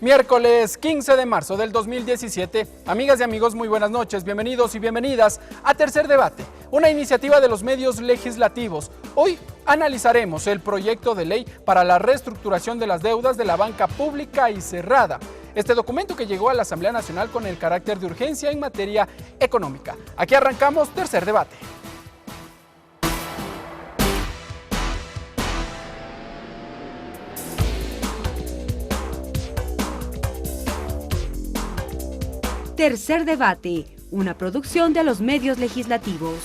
Miércoles 15 de marzo del 2017. Amigas y amigos, muy buenas noches. Bienvenidos y bienvenidas a Tercer Debate, una iniciativa de los medios legislativos. Hoy analizaremos el proyecto de ley para la reestructuración de las deudas de la banca pública y cerrada. Este documento que llegó a la Asamblea Nacional con el carácter de urgencia en materia económica. Aquí arrancamos Tercer Debate. Tercer Debate, una producción de los medios legislativos.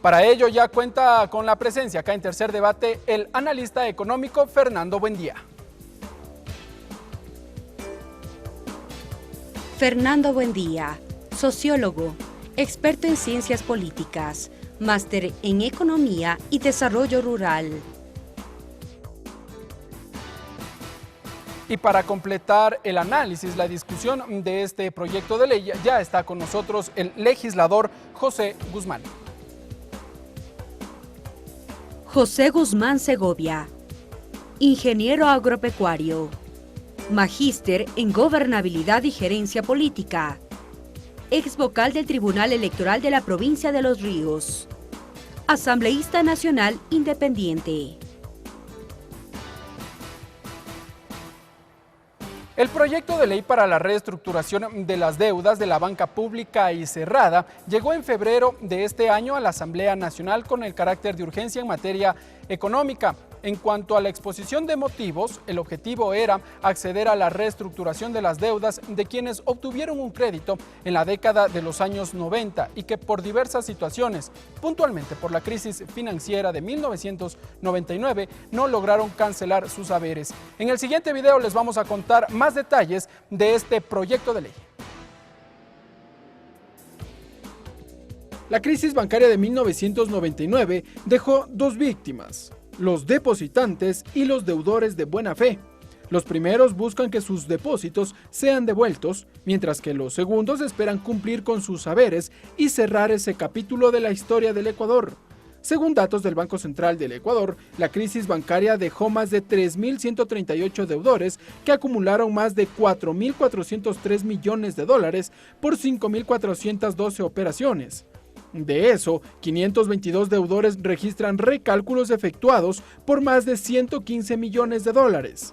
Para ello ya cuenta con la presencia acá en Tercer Debate el analista económico Fernando Buendía. Fernando Buendía, sociólogo, experto en ciencias políticas, máster en economía y desarrollo rural. Y para completar el análisis, la discusión de este proyecto de ley, ya está con nosotros el legislador José Guzmán. José Guzmán Segovia, ingeniero agropecuario, magíster en gobernabilidad y gerencia política, ex vocal del Tribunal Electoral de la Provincia de Los Ríos, asambleísta nacional independiente. El proyecto de ley para la reestructuración de las deudas de la banca pública y cerrada llegó en febrero de este año a la Asamblea Nacional con el carácter de urgencia en materia económica. En cuanto a la exposición de motivos, el objetivo era acceder a la reestructuración de las deudas de quienes obtuvieron un crédito en la década de los años 90 y que por diversas situaciones, puntualmente por la crisis financiera de 1999, no lograron cancelar sus haberes. En el siguiente video les vamos a contar más detalles de este proyecto de ley. La crisis bancaria de 1999 dejó dos víctimas: los depositantes y los deudores de buena fe. Los primeros buscan que sus depósitos sean devueltos, mientras que los segundos esperan cumplir con sus haberes y cerrar ese capítulo de la historia del Ecuador. Según datos del Banco Central del Ecuador, la crisis bancaria dejó más de 3.138 deudores que acumularon más de 4.403 millones de dólares por 5.412 operaciones. De eso, 522 deudores registran recálculos efectuados por más de 115 millones de dólares.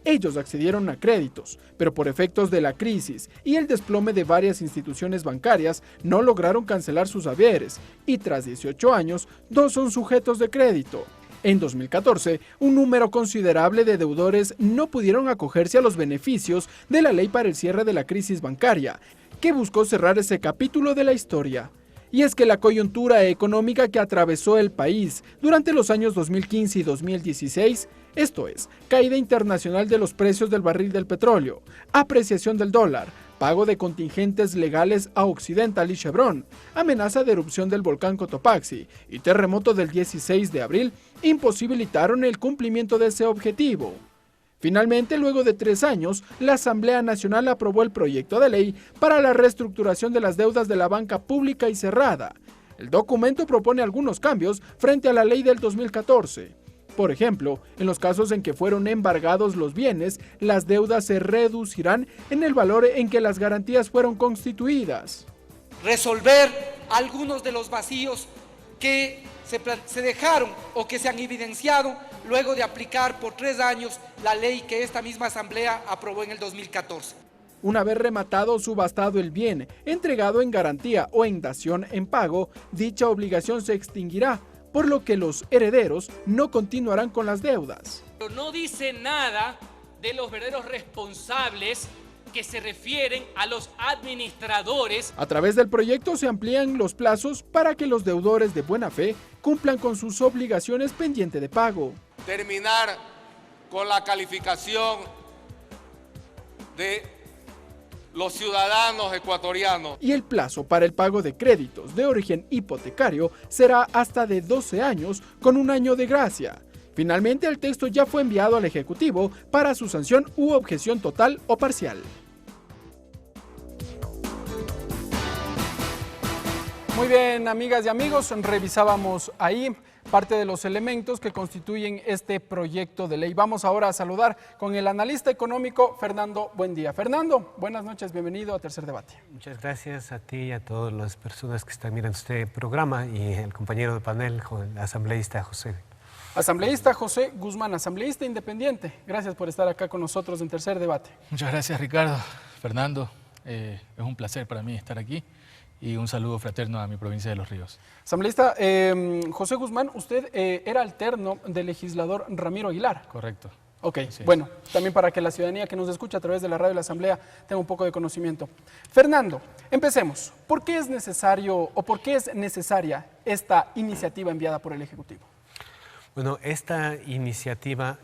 Ellos accedieron a créditos, pero por efectos de la crisis y el desplome de varias instituciones bancarias no lograron cancelar sus haberes y tras 18 años, dos son sujetos de crédito. En 2014, un número considerable de deudores no pudieron acogerse a los beneficios de la ley para el cierre de la crisis bancaria, que buscó cerrar ese capítulo de la historia. Y es que la coyuntura económica que atravesó el país durante los años 2015 y 2016, esto es, caída internacional de los precios del barril del petróleo, apreciación del dólar, pago de contingentes legales a Occidental y Chevron, amenaza de erupción del volcán Cotopaxi y terremoto del 16 de abril, imposibilitaron el cumplimiento de ese objetivo. Finalmente, luego de 3 años, la Asamblea Nacional aprobó el proyecto de ley para la reestructuración de las deudas de la banca pública y cerrada. El documento propone algunos cambios frente a la ley del 2014. Por ejemplo, en los casos en que fueron embargados los bienes, las deudas se reducirán en el valor en que las garantías fueron constituidas. Resolver algunos de los vacíos que se dejaron o que se han evidenciado luego de aplicar por 3 años la ley que esta misma Asamblea aprobó en el 2014. Una vez rematado o subastado el bien, entregado en garantía o en dación en pago, dicha obligación se extinguirá, por lo que los herederos no continuarán con las deudas. Pero no dice nada de los verdaderos responsables, que se refieren a los administradores. A través del proyecto se amplían los plazos para que los deudores de buena fe cumplan con sus obligaciones pendientes de pago. Terminar con la calificación de los ciudadanos ecuatorianos. Y el plazo para el pago de créditos de origen hipotecario será hasta de 12 años con 1 año de gracia. Finalmente, el texto ya fue enviado al Ejecutivo para su sanción u objeción total o parcial. Muy bien, amigas y amigos, revisábamos ahí parte de los elementos que constituyen este proyecto de ley. Vamos ahora a saludar con el analista económico Fernando Buendía. Fernando, buenas noches, bienvenido a Tercer Debate. Muchas gracias a ti y a todas las personas que están mirando este programa y el compañero de panel, el asambleísta José. Asambleísta José Guzmán, asambleísta independiente. Gracias por estar acá con nosotros en Tercer Debate. Muchas gracias, Ricardo. Fernando, es un placer para mí estar aquí y un saludo fraterno a mi provincia de Los Ríos. Asambleísta José Guzmán, usted era alterno del legislador Ramiro Aguilar. Correcto. Ok, Sí. bueno, también para que la ciudadanía que nos escucha a través de la radio de la Asamblea tenga un poco de conocimiento. Fernando, empecemos. ¿Por qué es necesario o por qué es necesaria esta iniciativa enviada por el Ejecutivo? Bueno, esta iniciativa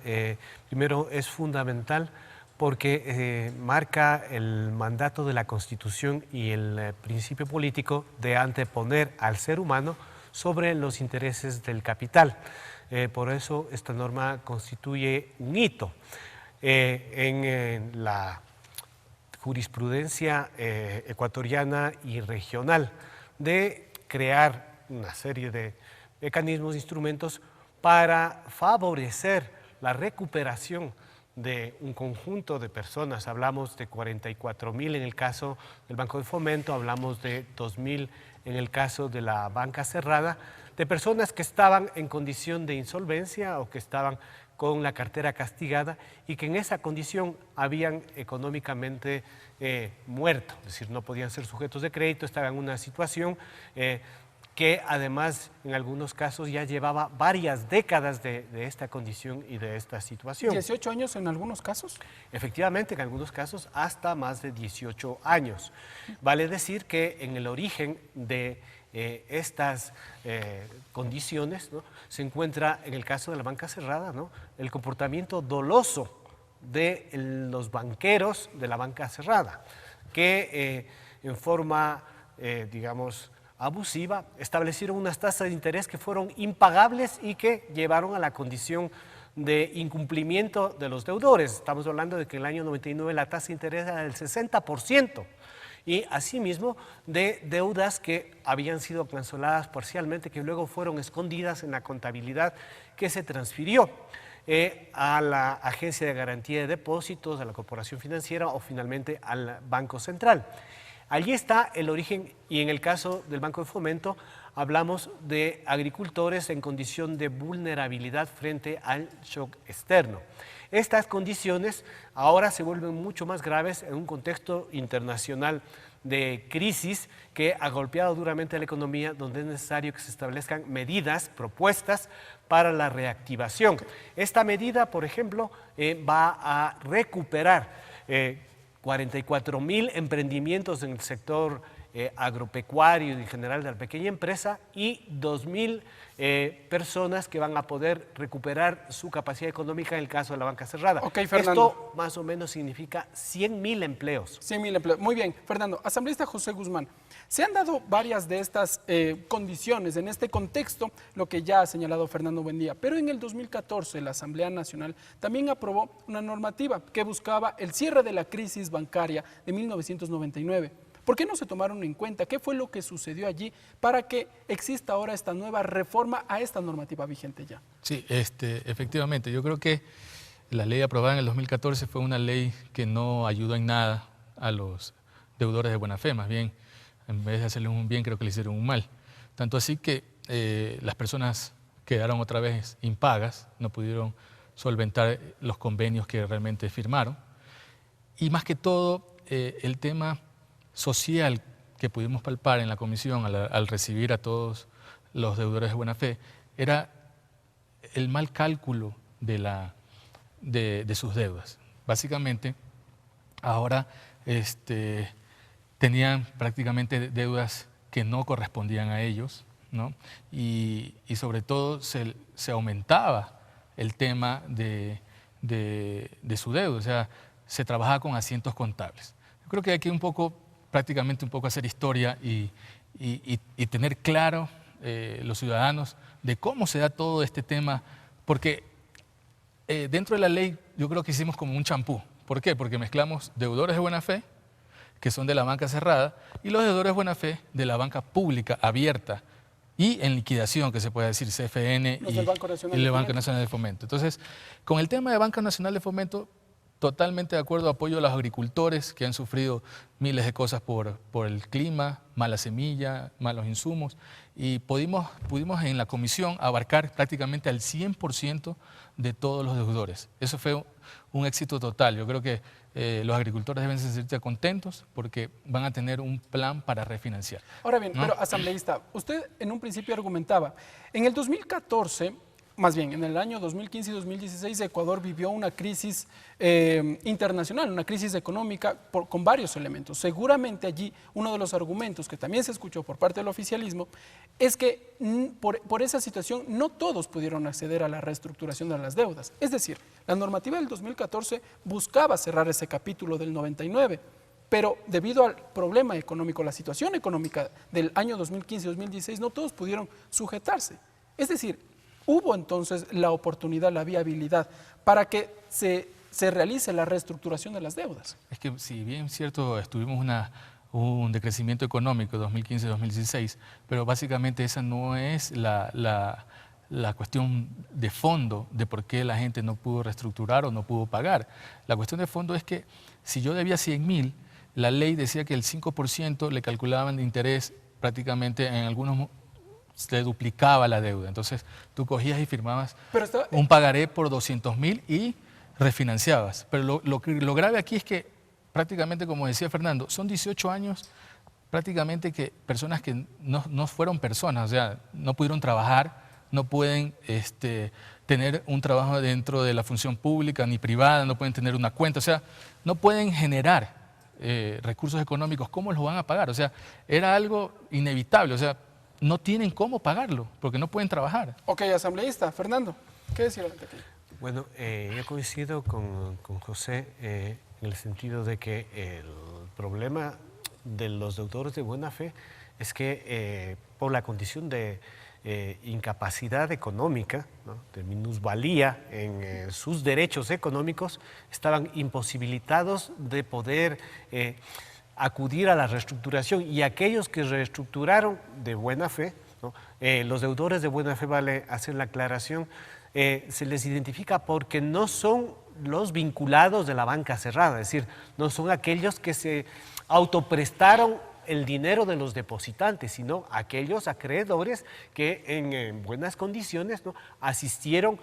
primero es fundamental porque marca el mandato de la Constitución y el principio político de anteponer al ser humano sobre los intereses del capital. Por eso esta norma constituye un hito en la jurisprudencia ecuatoriana y regional de crear una serie de mecanismos, instrumentos para favorecer la recuperación de un conjunto de personas. Hablamos de 44.000 en el caso del Banco de Fomento, hablamos de 2.000 en el caso de la banca cerrada, de personas que estaban en condición de insolvencia o que estaban con la cartera castigada y que en esa condición habían económicamente muerto, es decir, no podían ser sujetos de crédito, estaban en una situación que además en algunos casos ya llevaba varias décadas de esta condición y de esta situación. 18 años en algunos casos. Efectivamente, en algunos casos hasta más de 18 años. Vale decir que en el origen de estas condiciones, ¿no?, se encuentra en el caso de la banca cerrada, ¿no?, el comportamiento doloso de los banqueros de la banca cerrada, que en forma, digamos, abusiva, establecieron unas tasas de interés que fueron impagables y que llevaron a la condición de incumplimiento de los deudores. Estamos hablando de que en el año 99 la tasa de interés era del 60% y asimismo de deudas que habían sido canceladas parcialmente, que luego fueron escondidas en la contabilidad que se transfirió a la Agencia de Garantía de Depósitos, a la Corporación Financiera o finalmente al Banco Central. Allí está el origen y en el caso del Banco de Fomento hablamos de agricultores en condición de vulnerabilidad frente al shock externo. Estas condiciones ahora se vuelven mucho más graves en un contexto internacional de crisis que ha golpeado duramente a la economía, donde es necesario que se establezcan medidas, propuestas para la reactivación. Esta medida, por ejemplo, va a recuperar 44.000 emprendimientos en el sector agropecuario y en general de la pequeña empresa y 2.000 personas que van a poder recuperar su capacidad económica en el caso de la banca cerrada. Ok, Fernando. Esto más o menos significa 100.000 empleos. 100.000 empleos. Muy bien, Fernando. Asambleísta José Guzmán, se han dado varias de estas condiciones en este contexto, lo que ya ha señalado Fernando Buendía, pero en el 2014 la Asamblea Nacional también aprobó una normativa que buscaba el cierre de la crisis bancaria de 1999. ¿Por qué no se tomaron en cuenta? ¿Qué fue lo que sucedió allí para que exista ahora esta nueva reforma a esta normativa vigente ya? Sí, efectivamente, yo creo que la ley aprobada en el 2014 fue una ley que no ayudó en nada a los deudores de buena fe, más bien, en vez de hacerles un bien, creo que le hicieron un mal. Tanto así que las personas quedaron otra vez impagas, no pudieron solventar los convenios que realmente firmaron. Y más que todo, el tema social que pudimos palpar en la comisión al recibir a todos los deudores de buena fe era el mal cálculo de sus deudas. Básicamente, ahora tenían prácticamente deudas que no correspondían a ellos, ¿no? Y sobre todo se aumentaba el tema de su deuda, o sea, se trabajaba con asientos contables. Yo creo que hay que prácticamente un poco hacer historia y tener claro los ciudadanos de cómo se da todo este tema, porque dentro de la ley yo creo que hicimos como un champú. ¿Por qué? Porque mezclamos deudores de buena fe, que son de la banca cerrada, y los deudores de buena fe de la banca pública, abierta, y en liquidación, que se puede decir CFN Los y del Banco Nacional el de Banco Fomento. Nacional de Fomento. Entonces, con el tema de Banco Nacional de Fomento, totalmente de acuerdo, apoyo a los agricultores que han sufrido miles de cosas por el clima, mala semilla, malos insumos, y pudimos en la comisión abarcar prácticamente al 100% de todos los deudores. Eso fue un éxito total. Yo creo que los agricultores deben sentirse contentos porque van a tener un plan para refinanciar. Ahora bien, ¿no? pero asambleísta, usted en un principio argumentaba, en el 2014, más bien en el año 2015 y 2016, Ecuador vivió una crisis internacional, una crisis económica con varios elementos. Seguramente allí uno de los argumentos que también se escuchó por parte del oficialismo es que por esa situación no todos pudieron acceder a la reestructuración de las deudas. Es decir, la normativa del 2014 buscaba cerrar ese capítulo del 99, pero debido al problema económico, la situación económica del año 2015 y 2016, no todos pudieron sujetarse. Es decir, hubo entonces la oportunidad, la viabilidad para que se realice la reestructuración de las deudas. Es que si bien es cierto, tuvimos un decrecimiento económico 2015-2016, pero básicamente esa no es la cuestión de fondo de por qué la gente no pudo reestructurar o no pudo pagar. La cuestión de fondo es que si yo debía 100.000, la ley decía que el 5% le calculaban de interés prácticamente en algunos se duplicaba la deuda. Entonces tú cogías y firmabas un pagaré por 200.000 y refinanciabas. Pero lo grave aquí es que prácticamente, como decía Fernando, son 18 años prácticamente que personas que no fueron personas, o sea, no pudieron trabajar, no pueden tener un trabajo dentro de la función pública ni privada, no pueden tener una cuenta, o sea, no pueden generar recursos económicos. ¿Cómo los van a pagar? O sea, era algo inevitable, o sea, no tienen cómo pagarlo porque no pueden trabajar. Ok, asambleísta. Fernando, ¿qué decir ante aquí? Bueno, yo coincido con José en el sentido de que el problema de los deudores de buena fe es que por la condición de incapacidad económica, ¿no?, de minusvalía en sus derechos económicos, estaban imposibilitados de poder acudir a la reestructuración, y aquellos que reestructuraron de buena fe, ¿no?, los deudores de buena fe, vale hacer la aclaración, se les identifica porque no son los vinculados de la banca cerrada, es decir, no son aquellos que se autoprestaron el dinero de los depositantes, sino aquellos acreedores que en buenas condiciones, ¿no?, asistieron,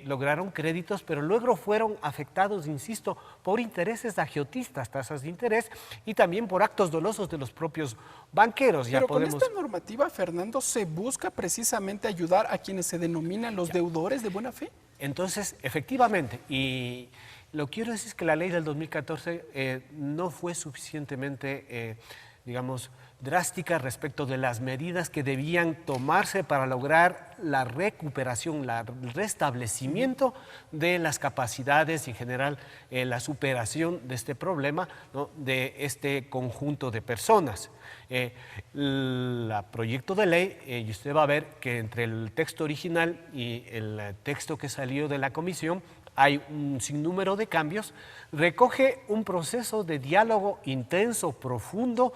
lograron créditos, pero luego fueron afectados, insisto, por intereses agiotistas, tasas de interés, y también por actos dolosos de los propios banqueros. Pero con esta normativa, Fernando, ¿se busca precisamente ayudar a quienes se denominan los deudores de buena fe? Entonces, efectivamente, y lo que quiero decir es que la ley del 2014 no fue suficientemente digamos, drástica respecto de las medidas que debían tomarse para lograr la recuperación, el restablecimiento de las capacidades y en general la superación de este problema, ¿no?, de este conjunto de personas. El proyecto de ley, y usted va a ver que entre el texto original y el texto que salió de la comisión hay un sinnúmero de cambios, recoge un proceso de diálogo intenso, profundo,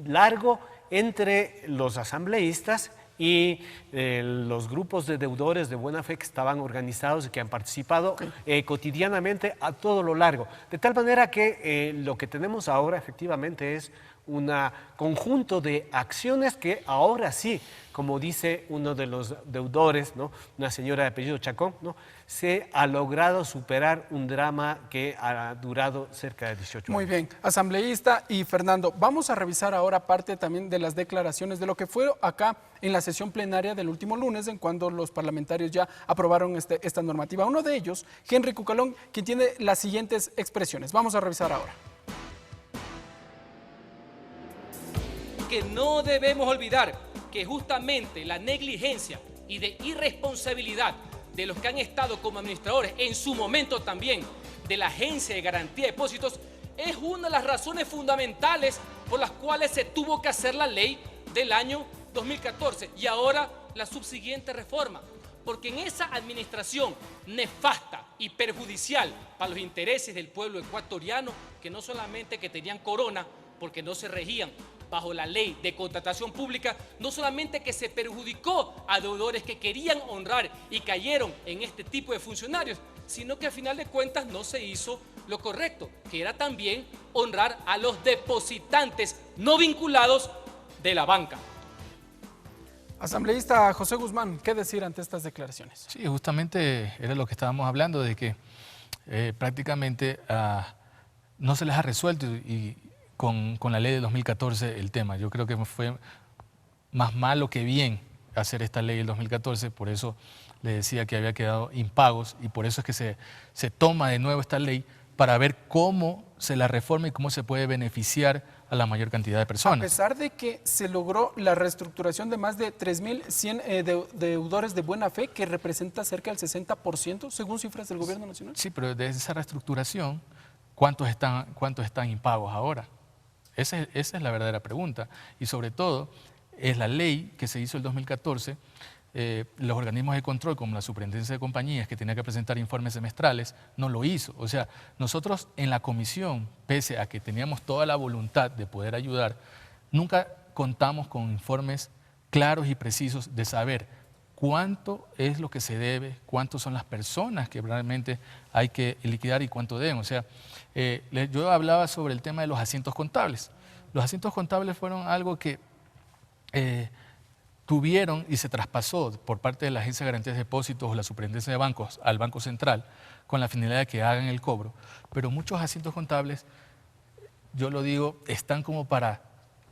largo entre los asambleístas y los grupos de deudores de buena fe que estaban organizados y que han participado cotidianamente a todo lo largo. De tal manera que lo que tenemos ahora efectivamente es un conjunto de acciones que ahora sí, como dice uno de los deudores, ¿no?, una señora de apellido Chacón, ¿no?, se ha logrado superar un drama que ha durado cerca de 18 años. Muy bien, asambleísta y Fernando, vamos a revisar ahora parte también de las declaraciones de lo que fue acá en la sesión plenaria del último lunes, en cuando los parlamentarios ya aprobaron esta normativa. Uno de ellos, Henry Cucalón, quien tiene las siguientes expresiones. Vamos a revisar ahora. Que no debemos olvidar que justamente la negligencia y de irresponsabilidad de los que han estado como administradores, en su momento también, de la Agencia de Garantía de Depósitos, es una de las razones fundamentales por las cuales se tuvo que hacer la ley del año 2014 y ahora la subsiguiente reforma. Porque en esa administración nefasta y perjudicial para los intereses del pueblo ecuatoriano, que no solamente que tenían corona, porque no se regían bajo la ley de contratación pública, no solamente que se perjudicó a deudores que querían honrar y cayeron en este tipo de funcionarios, sino que al final de cuentas no se hizo lo correcto, que era también honrar a los depositantes no vinculados de la banca. Asambleísta José Guzmán, ¿qué decir ante estas declaraciones? Sí, justamente era lo que estábamos hablando, de que prácticamente no se les ha resuelto y con la ley de 2014 el tema. Yo creo que fue más malo que bien hacer esta ley del 2014, por eso le decía que había quedado impagos y por eso es que se toma de nuevo esta ley para ver cómo se la reforma y cómo se puede beneficiar a la mayor cantidad de personas. A pesar de que se logró la reestructuración de más de 3.100 deudores de buena fe, que representa cerca del 60%, según cifras del Gobierno Nacional. Sí, pero de esa reestructuración, ¿cuántos están impagos ahora? Esa es la verdadera pregunta. Y sobre todo, es la ley que se hizo el 2014, los organismos de control, como la Superintendencia de Compañías, que tenía que presentar informes semestrales, no lo hizo. O sea, nosotros en la comisión, pese a que teníamos toda la voluntad de poder ayudar, nunca contamos con informes claros y precisos de saber cuánto es lo que se debe, cuántas son las personas que realmente hay que liquidar y cuánto deben. O sea, yo hablaba sobre el tema de los asientos contables. Los asientos contables fueron algo que tuvieron y se traspasó por parte de la Agencia de Garantías de Depósitos o la Superintendencia de Bancos al Banco Central con la finalidad de que hagan el cobro. Pero muchos asientos contables, yo lo digo, están como para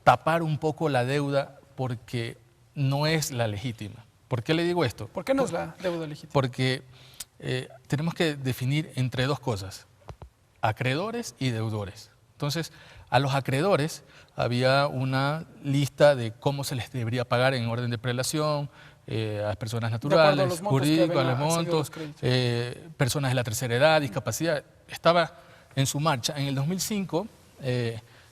tapar un poco la deuda porque no es la legítima. ¿Por qué le digo esto? ¿Por qué no es la deuda legítima? Porque tenemos que definir entre dos cosas, acreedores y deudores. Entonces, a los acreedores había una lista de cómo se les debería pagar en orden de prelación, a las personas naturales, jurídicos, a los montos, personas de la tercera edad, discapacidad. Estaba en su marcha. En el 2005,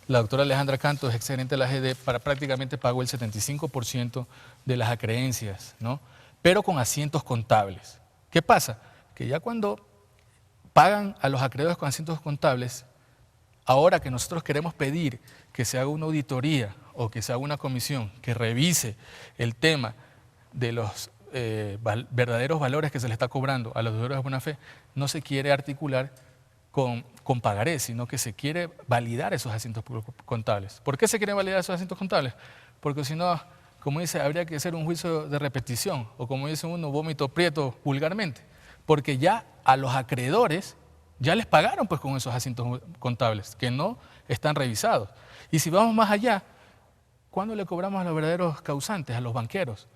la doctora Alejandra Cantos, exgerente de la AGD, prácticamente pagó el 75% de las acreencias, ¿no? Pero con asientos contables. ¿Qué pasa? Que ya cuando pagan a los acreedores con asientos contables, ahora que nosotros queremos pedir que se haga una auditoría o que se haga una comisión que revise el tema de los verdaderos valores que se le está cobrando a los deudores de buena fe, no se quiere articular con pagaré, sino que se quiere validar esos asientos contables. ¿Por qué se quieren validar esos asientos contables? Porque si no, como dice, habría que hacer un juicio de repetición o como dice uno, vómito prieto vulgarmente, porque ya a los acreedores ya les pagaron pues con esos asientos contables que no están revisados. Y si vamos más allá, ¿cuándo le cobramos a los verdaderos causantes? A los banqueros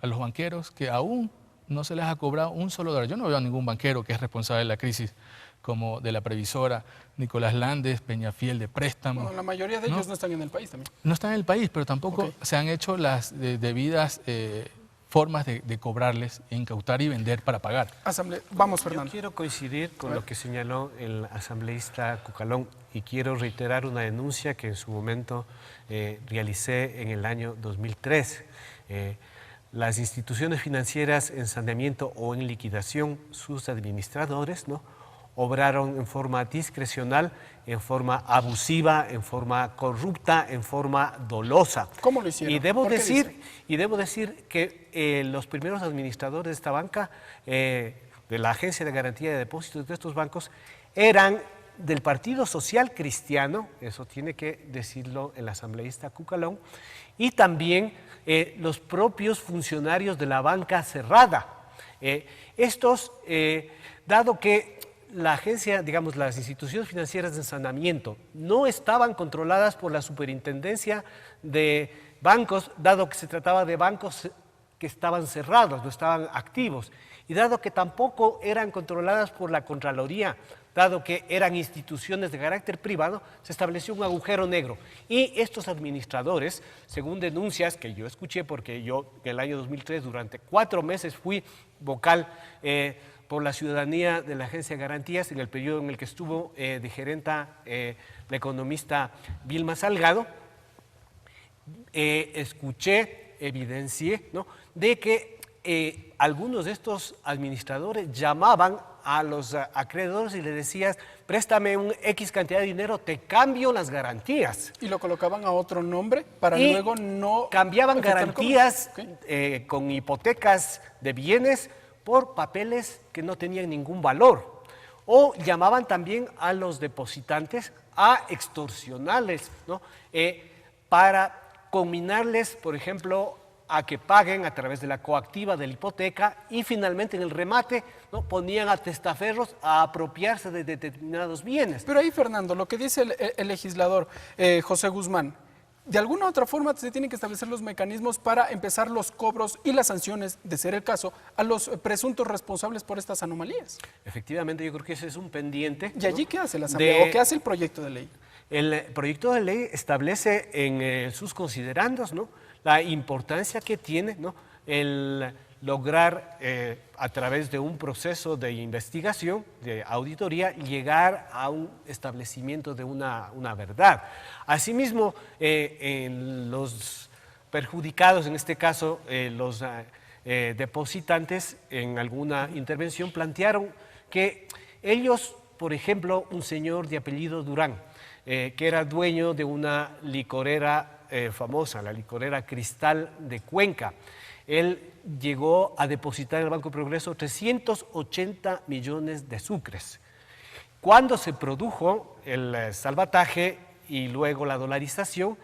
que aún no se les ha cobrado un solo dólar. Yo no veo a ningún banquero que es responsable de la crisis como de la previsora, Nicolás Landes, Peñafiel de préstamo. Bueno, la mayoría de ellos no están en el país también. No están en el país, pero tampoco se han hecho las debidas formas de cobrarles, incautar y vender para pagar. Vamos, Fernando. Yo quiero coincidir con lo que señaló el asambleísta Cucalón y quiero reiterar una denuncia que en su momento realicé en el año 2003. Las instituciones financieras en saneamiento o en liquidación, sus administradores, ¿no?, obraron en forma discrecional, en forma abusiva, en forma corrupta, en forma dolosa. ¿Cómo lo hicieron? Y debo decir que los primeros administradores de esta banca, de la Agencia de Garantía de Depósitos de estos bancos, eran del Partido Social Cristiano, eso tiene que decirlo el asambleísta Cucalón, y también los propios funcionarios de la banca cerrada. Dado que la agencia, digamos, las instituciones financieras de saneamiento no estaban controladas por la superintendencia de bancos, dado que se trataba de bancos que estaban cerrados, no estaban activos, y dado que tampoco eran controladas por la Contraloría, dado que eran instituciones de carácter privado, se estableció un agujero negro. Y estos administradores, según denuncias que yo escuché, porque yo en el año 2003 durante 4 meses fui vocal por la ciudadanía de la Agencia de Garantías, en el periodo en el que estuvo de gerenta la economista Vilma Salgado, escuché, evidencié, ¿no?, de que algunos de estos administradores llamaban a los acreedores y le decías, préstame un X cantidad de dinero, te cambio las garantías. Y lo colocaban a otro nombre para Y luego no... cambiaban afectar el cobro. garantías Ok. con hipotecas de bienes por papeles que no tenían ningún valor. O llamaban también a los depositantes a extorsionarles, ¿no? Para combinarles, por ejemplo, a que paguen a través de la coactiva de la hipoteca y finalmente en el remate, ¿no?, ponían a testaferros a apropiarse de determinados bienes. Pero ahí, Fernando, lo que dice el legislador José Guzmán, de alguna u otra forma se tienen que establecer los mecanismos para empezar los cobros y las sanciones, de ser el caso, a los presuntos responsables por estas anomalías. Efectivamente, yo creo que ese es un pendiente. ¿Y allí qué hace la Asamblea o qué hace el proyecto de ley? El proyecto de ley establece en sus considerandos, ¿no?, la importancia que tiene, ¿no?, el lograr a través de un proceso de investigación, de auditoría, llegar a un establecimiento de una verdad. Asimismo, en los perjudicados, en este caso los depositantes, en alguna intervención plantearon que ellos, por ejemplo, un señor de apellido Durán, que era dueño de una licorera famosa, la licorera Cristal de Cuenca. Él llegó a depositar en el Banco de Progreso 380 millones de sucres. Cuando se produjo el salvataje y luego la dolarización,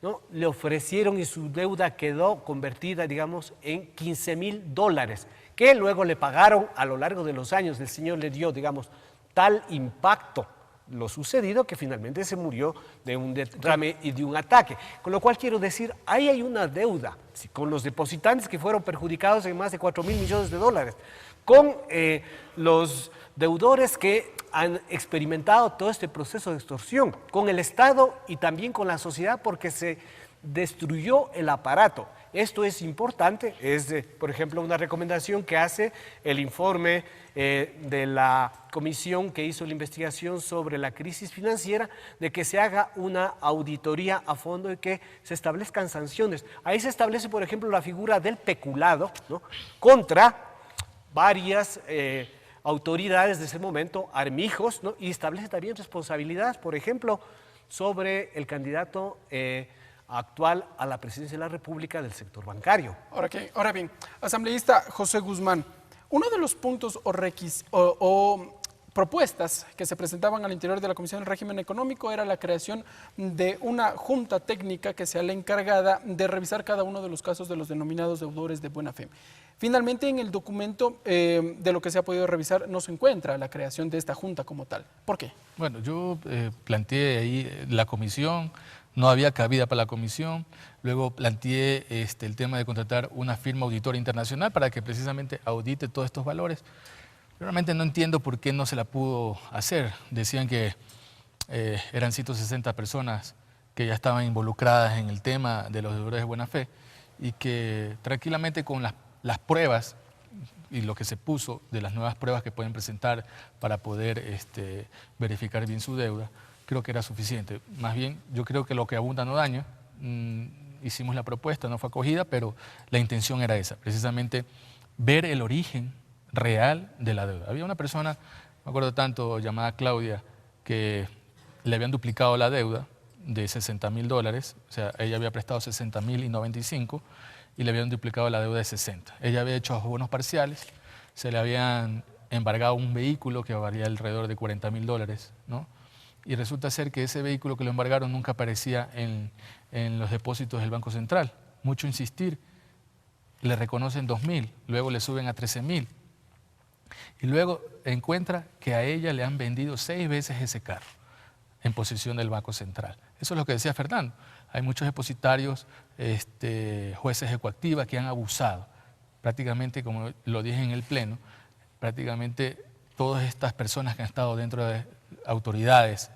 ¿no?, le ofrecieron y su deuda quedó convertida, digamos, en $15,000, que luego le pagaron a lo largo de los años. El señor le dio, digamos, tal impacto lo sucedido que finalmente se murió de un derrame y de un ataque. Con lo cual quiero decir, ahí hay una deuda con los depositantes que fueron perjudicados en más de $4,000 millones, con los deudores que han experimentado todo este proceso de extorsión, con el Estado y también con la sociedad, porque se destruyó el aparato. Esto es importante, es, por ejemplo, una recomendación que hace el informe de la comisión que hizo la investigación sobre la crisis financiera, de que se haga una auditoría a fondo y que se establezcan sanciones. Ahí se establece, por ejemplo, la figura del peculado, ¿no?, contra varias autoridades de ese momento, armijos, ¿no?, y establece también responsabilidades, por ejemplo, sobre el candidato actual a la presidencia de la República del sector bancario. Ahora bien, asambleísta José Guzmán, uno de los puntos o propuestas que se presentaban al interior de la Comisión del Régimen Económico era la creación de una junta técnica que sea la encargada de revisar cada uno de los casos de los denominados deudores de buena fe. Finalmente, en el documento de lo que se ha podido revisar no se encuentra la creación de esta junta como tal. ¿Por qué? Bueno, yo planteé ahí la comisión, no había cabida para la comisión, luego planteé el tema de contratar una firma auditora internacional para que precisamente audite todos estos valores. Realmente no entiendo por qué no se la pudo hacer. Decían que eran 160 personas que ya estaban involucradas en el tema de los deudores de buena fe y que tranquilamente con las pruebas y lo que se puso de las nuevas pruebas que pueden presentar para poder verificar bien su deuda, creo que era suficiente. Más bien, yo creo que lo que abunda no daña. Hicimos la propuesta, no fue acogida, pero la intención era esa, precisamente ver el origen real de la deuda. Había una persona, me acuerdo tanto, llamada Claudia, que le habían duplicado la deuda de $60,000, o sea, ella había prestado 60,095 y le habían duplicado la deuda de 60. Ella había hecho abonos parciales, se le habían embargado un vehículo que valía alrededor de $40,000, ¿no? Y resulta ser que ese vehículo que lo embargaron nunca aparecía en los depósitos del Banco Central. Mucho insistir, le reconocen 2,000, luego le suben a 13,000. Y luego encuentra que a ella le han vendido 6 veces ese carro en posesión del Banco Central. Eso es lo que decía Fernando. Hay muchos depositarios, jueces de coactiva que han abusado. Prácticamente, como lo dije en el Pleno, prácticamente todas estas personas que han estado dentro de autoridades,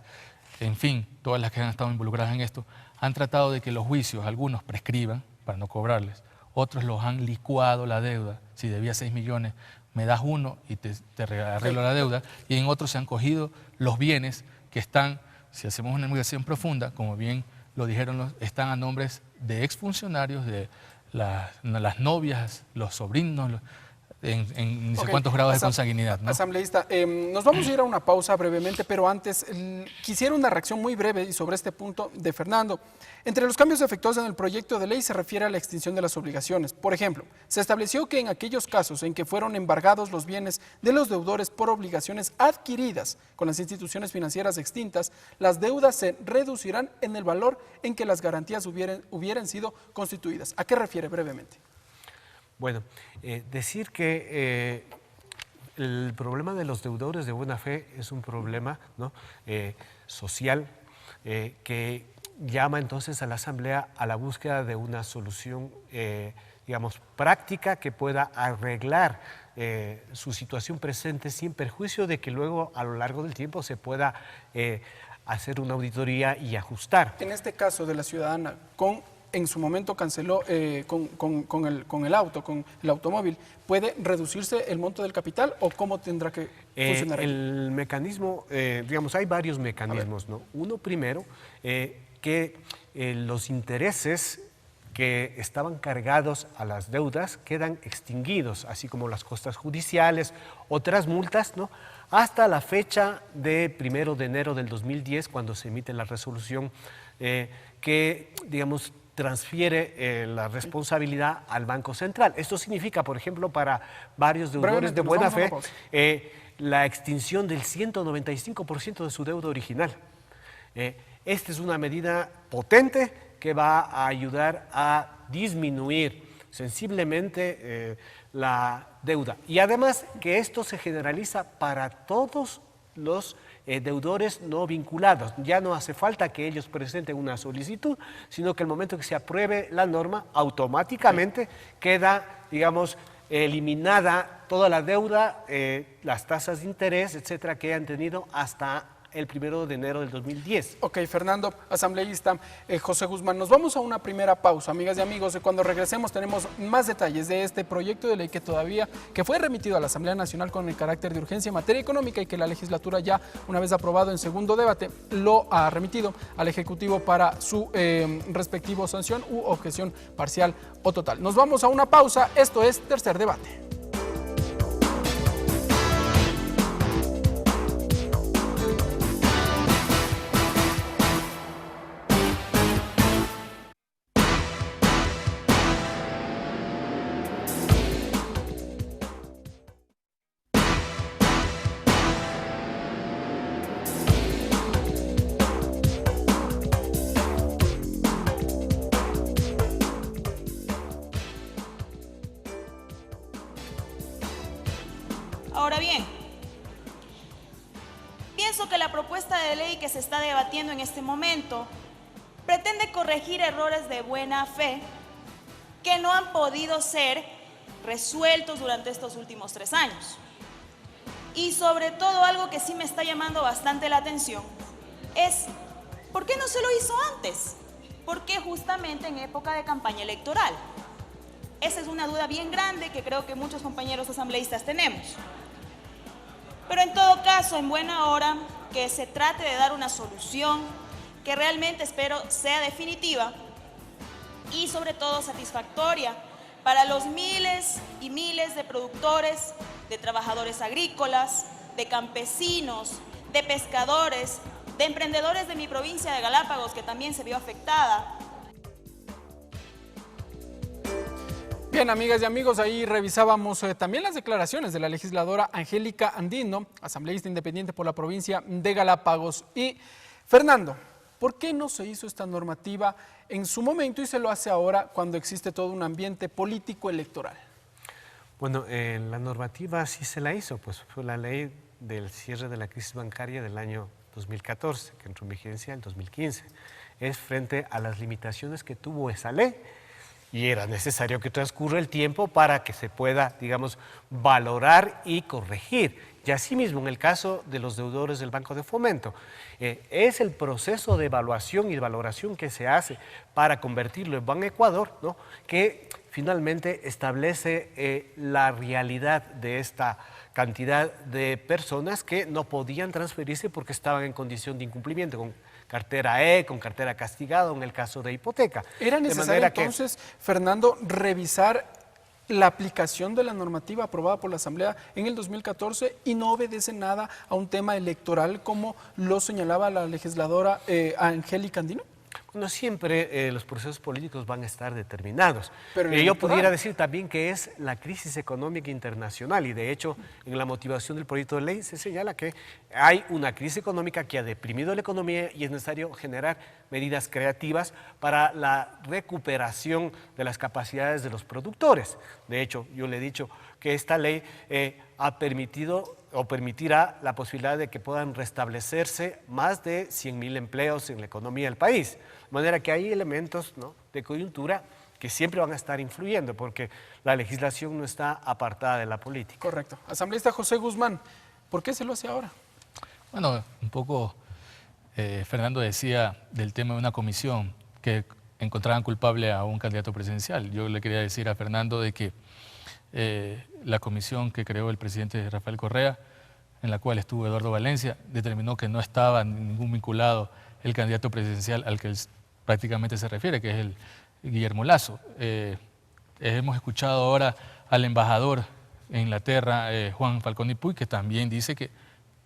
en fin, todas las que han estado involucradas en esto, han tratado de que los juicios, algunos prescriban para no cobrarles, otros los han licuado la deuda. Si debía 6 millones, me das 1 y te arreglo la deuda. Y en otros se han cogido los bienes que están, si hacemos una investigación profunda, como bien lo dijeron, están a nombres de exfuncionarios, de las novias, los sobrinos, en ni sé Ok, cuántos grados de consanguinidad, ¿no? Asambleísta, nos vamos a ir a una pausa brevemente, pero antes quisiera una reacción muy breve y sobre este punto de Fernando. Entre los cambios efectuados en el proyecto de ley se refiere a la extinción de las obligaciones. Por ejemplo, se estableció que en aquellos casos en que fueron embargados los bienes de los deudores por obligaciones adquiridas con las instituciones financieras extintas, las deudas se reducirán en el valor en que las garantías hubieran sido constituidas. ¿A qué refiere brevemente? Bueno, decir que el problema de los deudores de buena fe es un problema, ¿no?, social que llama entonces a la Asamblea a la búsqueda de una solución, digamos, práctica que pueda arreglar su situación presente sin perjuicio de que luego a lo largo del tiempo se pueda hacer una auditoría y ajustar. En este caso de la ciudadana, en su momento canceló con el automóvil, ¿puede reducirse el monto del capital o cómo tendrá que funcionar? El mecanismo, digamos, hay varios mecanismos, ¿no? Uno primero, que los intereses que estaban cargados a las deudas quedan extinguidos, así como las costas judiciales, otras multas, ¿no?, hasta la fecha de 1 de enero del 2010, cuando se emite la resolución que, digamos, transfiere la responsabilidad al Banco Central. Esto significa, por ejemplo, para varios deudores de buena fe, la extinción del 195% de su deuda original. Esta es una medida potente que va a ayudar a disminuir sensiblemente la deuda. Y además que esto se generaliza para todos los deudores no vinculados. Ya no hace falta que ellos presenten una solicitud, sino que el momento que se apruebe la norma, automáticamente queda, digamos, eliminada toda la deuda, las tasas de interés, etcétera, que han tenido hasta el 1 de enero del 2010. Ok, Fernando, asambleísta, José Guzmán, nos vamos a una primera pausa, amigas y amigos. Cuando regresemos tenemos más detalles de este proyecto de ley que fue remitido a la Asamblea Nacional con el carácter de urgencia en materia económica y que la legislatura ya, una vez aprobado en segundo debate, lo ha remitido al Ejecutivo para su respectivo sanción u objeción parcial o total. Nos vamos a una pausa, esto es Tercer Debate. Ahora bien, pienso que la propuesta de ley que se está debatiendo en este momento pretende corregir errores de buena fe que no han podido ser resueltos durante estos últimos 3 años. Y sobre todo algo que sí me está llamando bastante la atención es ¿por qué no se lo hizo antes? ¿Por qué justamente en época de campaña electoral? Esa es una duda bien grande que creo que muchos compañeros asambleístas tenemos. Pero en todo caso, en buena hora, que se trate de dar una solución que realmente espero sea definitiva y sobre todo satisfactoria para los miles y miles de productores, de trabajadores agrícolas, de campesinos, de pescadores, de emprendedores de mi provincia de Galápagos, que también se vio afectada. Bien, amigas y amigos, ahí revisábamos también las declaraciones de la legisladora Angélica Andino, asambleísta independiente por la provincia de Galápagos. Y, Fernando, ¿por qué no se hizo esta normativa en su momento y se lo hace ahora cuando existe todo un ambiente político electoral? Bueno, la normativa sí se la hizo, pues fue la ley del cierre de la crisis bancaria del año 2014, que entró en vigencia en 2015. Es frente a las limitaciones que tuvo esa ley. Y era necesario que transcurra el tiempo para que se pueda, digamos, valorar y corregir. Y asimismo, en el caso de los deudores del Banco de Fomento, es el proceso de evaluación y de valoración que se hace para convertirlo en Ban Ecuador, ¿no?, que finalmente establece la realidad de esta cantidad de personas que no podían transferirse porque estaban en condición de incumplimiento, con cartera E, con cartera castigada, en el caso de hipoteca. ¿Era necesario entonces, Fernando, revisar la aplicación de la normativa aprobada por la Asamblea en el 2014 y no obedece nada a un tema electoral como lo señalaba la legisladora Angélica Andino? No siempre los procesos políticos van a estar determinados. Pero en el yo electoral. pudiera decir también que es la crisis económica internacional y de hecho en la motivación del proyecto de ley se señala que hay una crisis económica que ha deprimido la economía y es necesario generar medidas creativas para la recuperación de las capacidades de los productores. De hecho, yo le he dicho que esta ley ha permitido o permitirá la posibilidad de que puedan restablecerse más de 100.000 empleos en la economía del país. De manera que hay elementos, ¿no?, de coyuntura que siempre van a estar influyendo porque la legislación no está apartada de la política. Correcto. Asambleísta José Guzmán, ¿por qué se lo hace ahora? Bueno, un poco Fernando decía del tema de una comisión que encontraban culpable a un candidato presidencial. Yo le quería decir a Fernando de que la comisión que creó el presidente Rafael Correa, en la cual estuvo Eduardo Valencia, determinó que no estaba ningún vinculado el candidato presidencial al que él prácticamente se refiere, que es el Guillermo Lasso. Hemos escuchado ahora al embajador en Inglaterra, Juan Falconi Puig, que también dice que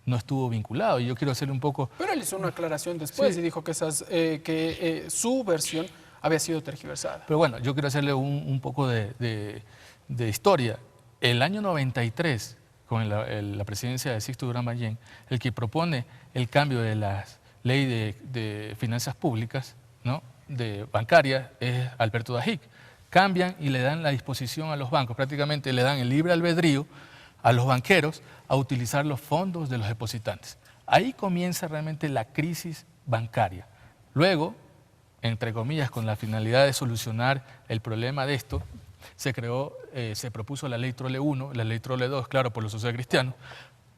no estuvo vinculado. Y yo quiero hacerle un poco... Pero él hizo una aclaración después y dijo que, su versión había sido tergiversada. Pero bueno, yo quiero hacerle un poco de historia. El año 93, con la presidencia de Sixto Durán Ballén, el que propone el cambio de la ley de finanzas públicas, ¿no?, de bancaria, es Alberto Dajic. Cambian y le dan la disposición a los bancos, prácticamente le dan el libre albedrío a los banqueros a utilizar los fondos de los depositantes. Ahí comienza realmente la crisis bancaria. Luego, entre comillas, con la finalidad de solucionar el problema de esto, se propuso la ley Trole 1, la ley Trole 2, claro, por los socialcristianos,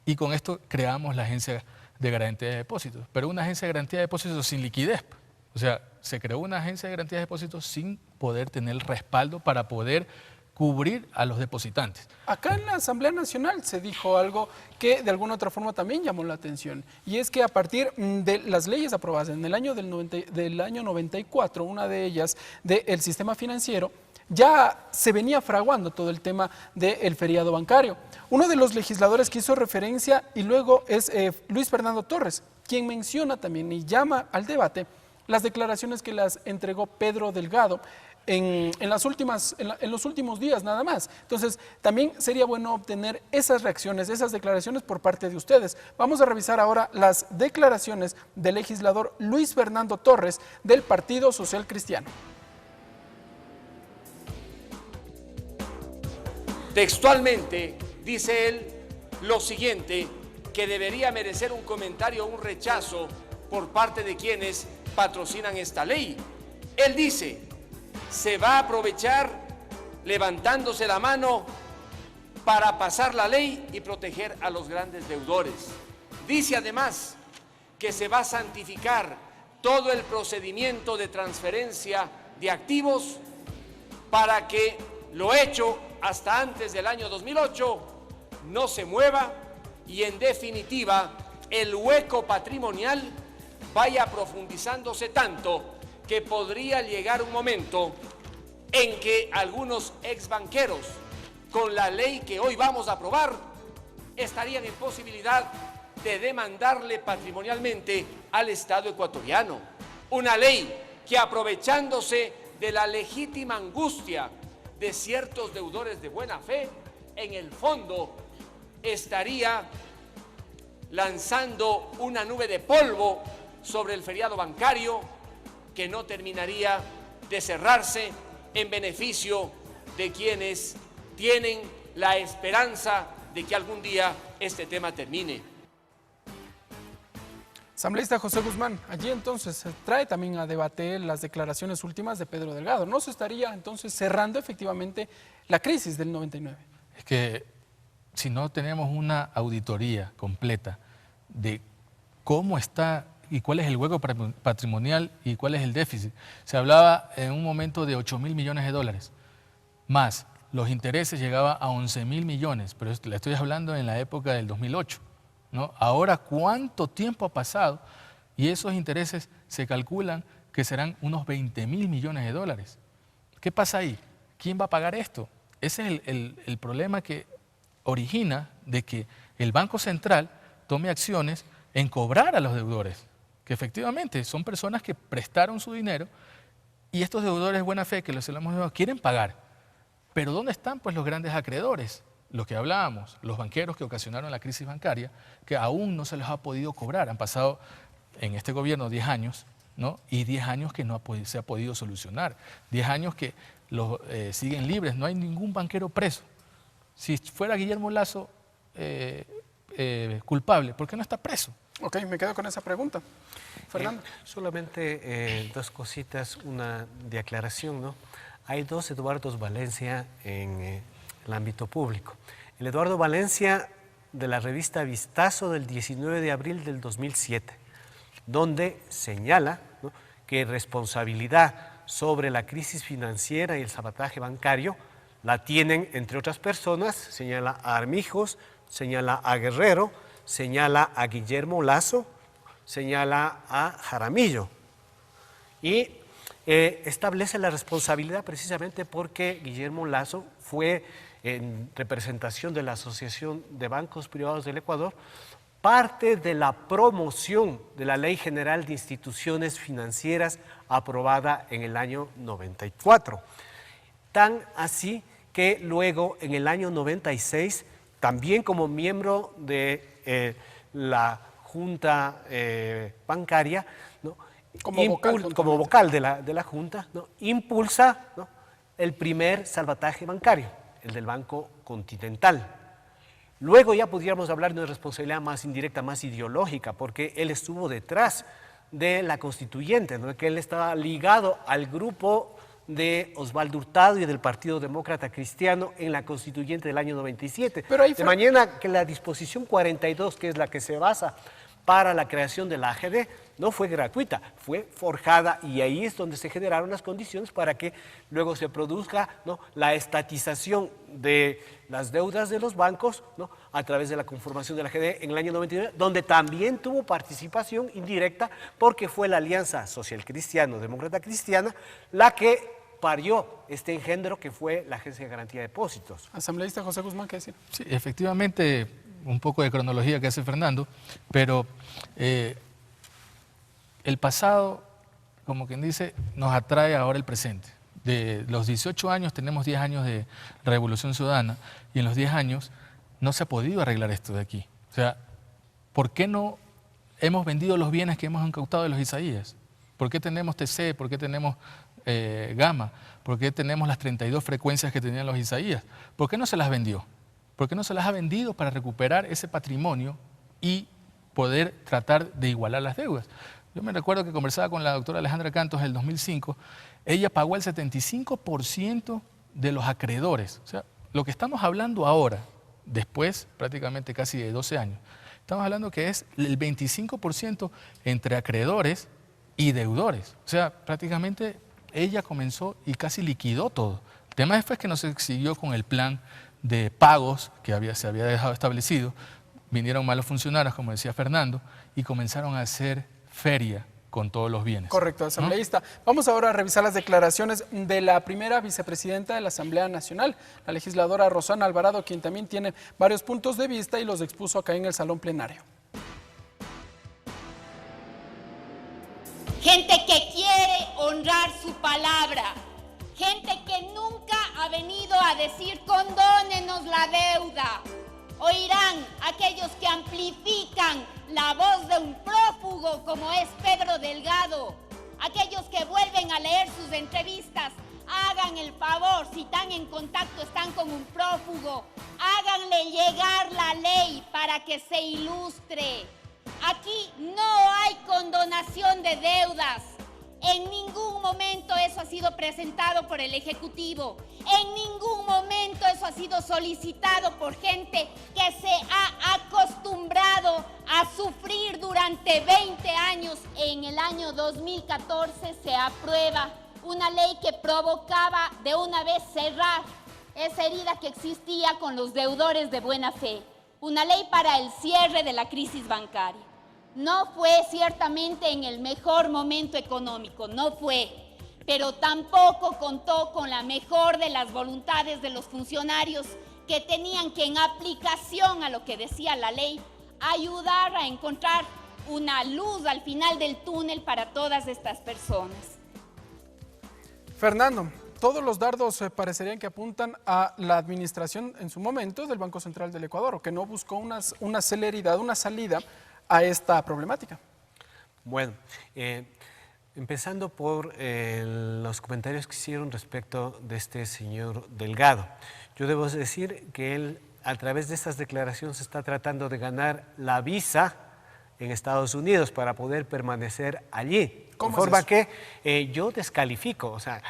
y con esto creamos la Agencia de Garantía de Depósitos, pero una Agencia de Garantía de Depósitos sin liquidez. O sea, se creó una Agencia de Garantía de Depósitos sin poder tener el respaldo para poder cubrir a los depositantes. Acá en la Asamblea Nacional se dijo algo que de alguna otra forma también llamó la atención, y es que a partir de las leyes aprobadas en el año del año 94, una de ellas del sistema financiero, ya se venía fraguando todo el tema del feriado bancario. Uno de los legisladores que hizo referencia y luego es Luis Fernando Torres, quien menciona también y llama al debate las declaraciones que las entregó Pedro Delgado en los últimos días nada más. Entonces, también sería bueno obtener esas reacciones, esas declaraciones por parte de ustedes. Vamos a revisar ahora las declaraciones del legislador Luis Fernando Torres del Partido Social Cristiano. Textualmente dice él lo siguiente, que debería merecer un comentario o un rechazo por parte de quienes patrocinan esta ley. Él dice, se va a aprovechar levantándose la mano para pasar la ley y proteger a los grandes deudores. Dice además que se va a santificar todo el procedimiento de transferencia de activos para que lo hecho hasta antes del año 2008 no se mueva y en definitiva el hueco patrimonial vaya profundizándose tanto que podría llegar un momento en que algunos exbanqueros, con la ley que hoy vamos a aprobar, estarían en posibilidad de demandarle patrimonialmente al Estado ecuatoriano. Una ley que, aprovechándose de la legítima angustia de ciertos deudores de buena fe, en el fondo estaría lanzando una nube de polvo sobre el feriado bancario que no terminaría de cerrarse en beneficio de quienes tienen la esperanza de que algún día este tema termine. Asambleísta José Guzmán, allí entonces se trae también a debate las declaraciones últimas de Pedro Delgado. ¿No se estaría entonces cerrando efectivamente la crisis del 99? Es que si no tenemos una auditoría completa de cómo está y cuál es el hueco patrimonial y cuál es el déficit. Se hablaba en un momento de 8.000 millones de dólares, más los intereses llegaban a 11.000 millones, pero le estoy hablando en la época del 2008, ¿no? Ahora, ¿cuánto tiempo ha pasado? Y esos intereses se calculan que serán unos 20.000 millones de dólares. ¿Qué pasa ahí? ¿Quién va a pagar esto? ese es el problema que origina de que el Banco Central tome acciones en cobrar a los deudores, que efectivamente son personas que prestaron su dinero y estos deudores de buena fe que los hemos dado quieren pagar. Pero ¿dónde están pues los grandes acreedores? Los que hablábamos, los banqueros que ocasionaron la crisis bancaria, que aún no se les ha podido cobrar. Han pasado en este gobierno 10 años, ¿no? Y 10 años que no se ha podido solucionar. 10 años que los siguen libres, no hay ningún banquero preso. Si fuera Guillermo Lasso culpable, ¿por qué no está preso? Ok, me quedo con esa pregunta. Fernando. Solamente dos cositas, una de aclaración, ¿no? Hay dos Eduardos Valencia en el ámbito público. El Eduardo Valencia de la revista Vistazo del 19 de abril del 2007, donde señala, ¿no?, que responsabilidad sobre la crisis financiera y el sabotaje bancario la tienen, entre otras personas, señala a Armijos, señala a Guerrero, señala a Guillermo Lasso, señala a Jaramillo. Y establece la responsabilidad precisamente porque Guillermo Lasso fue, en representación de la Asociación de Bancos Privados del Ecuador, parte de la promoción de la Ley General de Instituciones Financieras aprobada en el año 94. Tan así que luego, en el año 96, también como miembro de la Junta Bancaria, ¿no?, como vocal de la Junta, ¿no?, impulsa, ¿no?, el primer salvataje bancario, el del Banco Continental. Luego ya podríamos hablar de una responsabilidad más indirecta, más ideológica, porque él estuvo detrás de la constituyente, ¿no?, que él estaba ligado al grupo de Osvaldo Hurtado y del Partido Demócrata Cristiano en la constituyente del año 97. Pero ahí de manera que la disposición 42, que es la que se basa para la creación de la AGD, no fue gratuita, fue forjada, y ahí es donde se generaron las condiciones para que luego se produzca, ¿no?, la estatización de las deudas de los bancos, ¿no?, a través de la conformación de la AGD en el año 99, donde también tuvo participación indirecta porque fue la Alianza Social Cristiano Demócrata Cristiana la que parió este engendro que fue la Agencia de Garantía de Depósitos. Asambleísta José Guzmán, ¿qué decir? Sí, efectivamente, un poco de cronología que hace Fernando, pero el pasado, como quien dice, nos atrae ahora el presente. De los 18 años tenemos 10 años de Revolución Ciudadana y en los 10 años no se ha podido arreglar esto de aquí. O sea, ¿por qué no hemos vendido los bienes que hemos incautado de los Isaías? ¿Por qué tenemos TC? ¿Por qué tenemos Gama? ¿Por qué tenemos las 32 frecuencias que tenían los Isaías? ¿Por qué no se las vendió? ¿Por qué no se las ha vendido para recuperar ese patrimonio y poder tratar de igualar las deudas? Yo me recuerdo que conversaba con la doctora Alejandra Cantos en el 2005, ella pagó el 75% de los acreedores. O sea, lo que estamos hablando ahora, después prácticamente casi de 12 años, estamos hablando que es el 25% entre acreedores y deudores. O sea, prácticamente ella comenzó y casi liquidó todo. El tema fue que no se siguió con el plan de pagos que se había dejado establecido. Vinieron malos funcionarios, como decía Fernando, y comenzaron a hacer feria con todos los bienes. Correcto, asambleísta. ¿No? Vamos ahora a revisar las declaraciones de la primera vicepresidenta de la Asamblea Nacional, la legisladora Rosana Alvarado, quien también tiene varios puntos de vista y los expuso acá en el salón plenario. Gente que quiere honrar su palabra, gente que nunca ha venido a decir condónenos la deuda. Oirán aquellos que amplifican la voz de un prófugo como es Pedro Delgado, aquellos que vuelven a leer sus entrevistas. Hagan el favor, si están en contacto, están con un prófugo, háganle llegar la ley para que se ilustre. Aquí no hay condonación de deudas. En ningún momento eso ha sido presentado por el Ejecutivo. En ningún momento eso ha sido solicitado por gente que se ha acostumbrado a sufrir durante 20 años. En el año 2014 se aprueba una ley que provocaba de una vez cerrar esa herida que existía con los deudores de buena fe. Una ley para el cierre de la crisis bancaria. No fue ciertamente en el mejor momento económico, no fue. pero tampoco contó con la mejor de las voluntades de los funcionarios que tenían que, en aplicación a lo que decía la ley, ayudar a encontrar una luz al final del túnel para todas estas personas. Fernando, todos los dardos parecerían que apuntan a la administración en su momento del Banco Central del Ecuador, o que no buscó una celeridad, una salida a esta problemática. Bueno, empezando por los comentarios que hicieron respecto de este señor Delgado. Yo debo decir que él, a través de estas declaraciones, está tratando de ganar la visa en Estados Unidos para poder permanecer allí. De forma que yo descalifico, o sea,